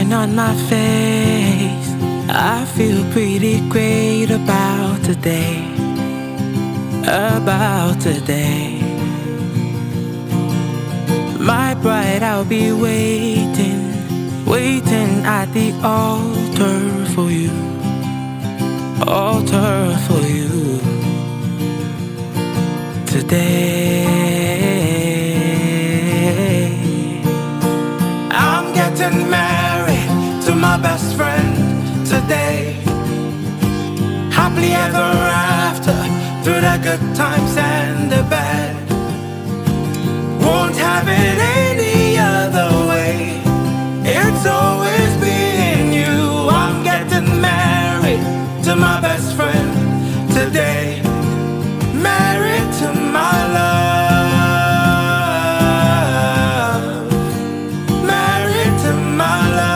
sunshine on my face. I feel pretty great about today. About today. My bride, I'll be waiting, waiting at the altar for you. Altar for you. Today I'm getting married to my best friend today. Happily ever after, through the good times and the bad. Won't have it any other way. It's always been you. I'm getting married to my best friend today. Married to my love. Married to my love.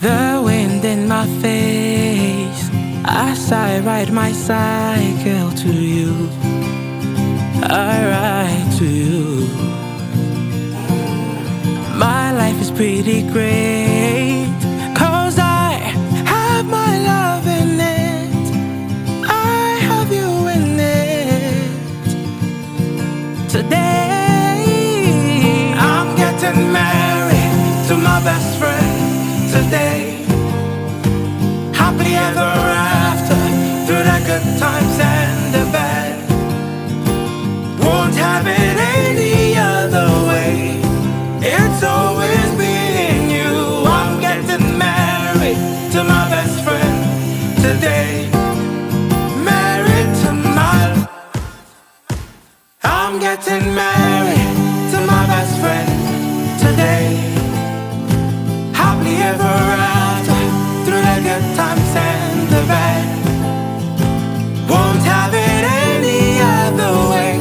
The wind in my face as I ride my cycle to you. I ride to you. My life is pretty great, 'cause I have my love in it. I have you in it. Today I'm getting married to my best friend today. Happily ever after, through the good times and the bad. Won't have it any other way. It's always been you. I'm getting married to my best friend today. Married to my. I'm getting married to my best friend today. Happily ever after, through the good times and the bad. Won't have it any other way.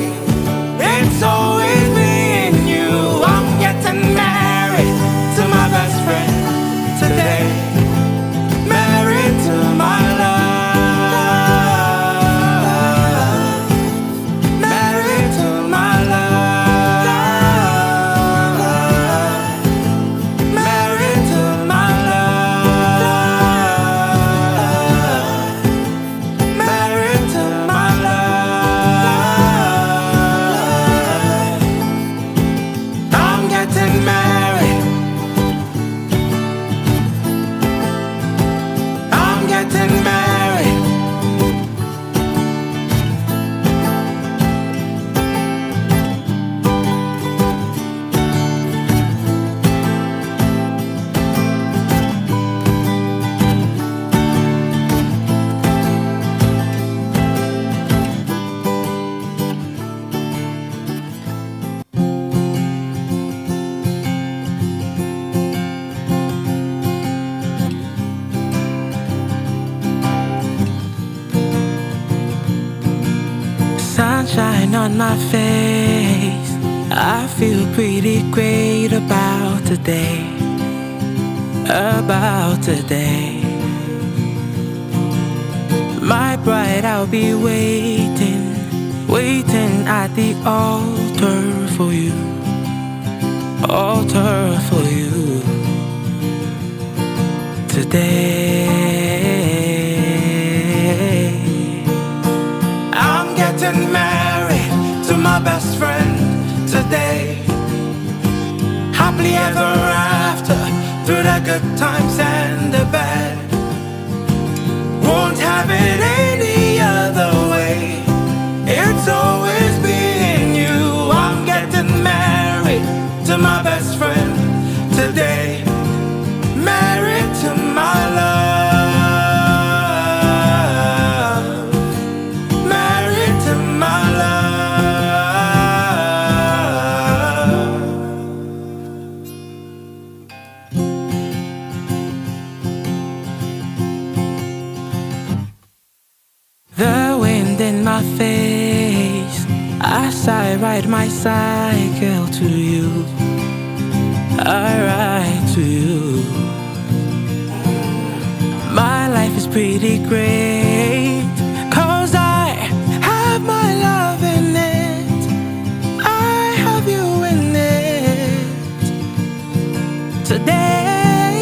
It's always been you. I'm getting married to my best friend today. Married to my love. Married to my love. Married to my love. Married to my love. I'm getting married. I'm getting married. Sunshine on my face. I feel pretty great about today. About today. My bride, I'll be waiting, waiting at the altar for you. Altar for you. Today I'm getting married to my best friend today. Happily ever after, through the good times and the bad. Won't have it any other way. It's always been you. I'm getting married to my best friend today. Married to my love. Married to my love. The wind in my face as I ride my cycle to you. I ride to you. My life is pretty great, 'cause I have my love in it, I have you in it. Today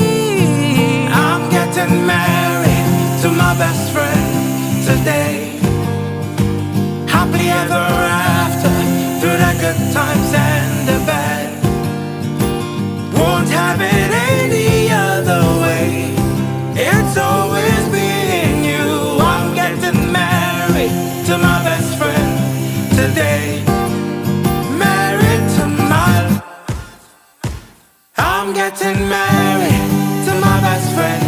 I'm getting married to my best friend. Today, happily ever after, through the good times and the bad. Won't have it any other way, it's always been you. I'm getting married to my best friend today. Married to my, I'm getting married to my best friend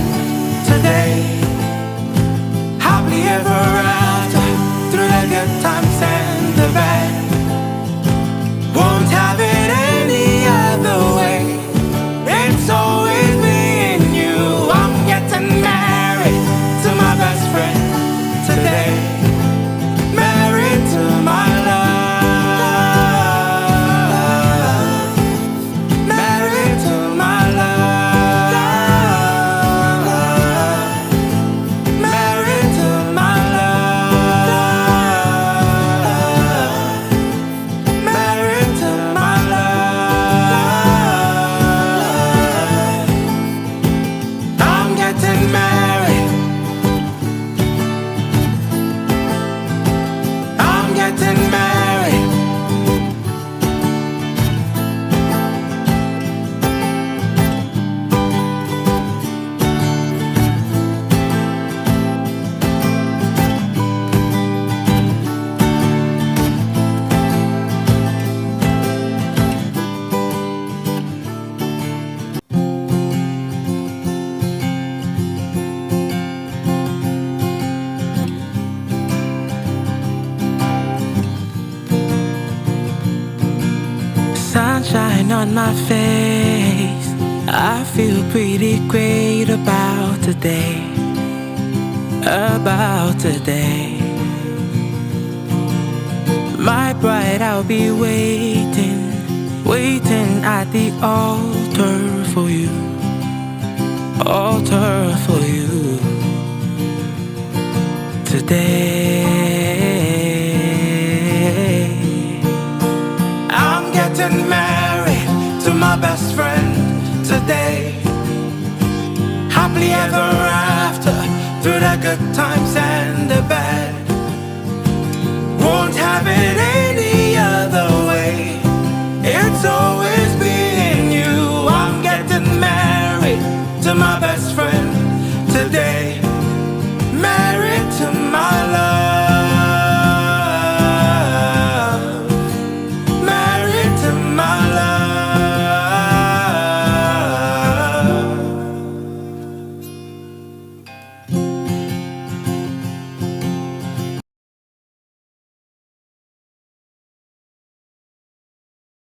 today. Happily ever after, through the good times and the bad. Won't have it any other way, it's always been you. I'm getting married to my best friend today. Married to my love. Married to my love. Married to my love. Married to my love. I'm getting married. I'm getting married. Sunshine on my face, I feel pretty great about today. About today. My bride, I'll be waiting, waiting at the altar for you. Altar for you today. I'm getting married to my best friend today. Happily ever after, through the good times and the bad. Won't have it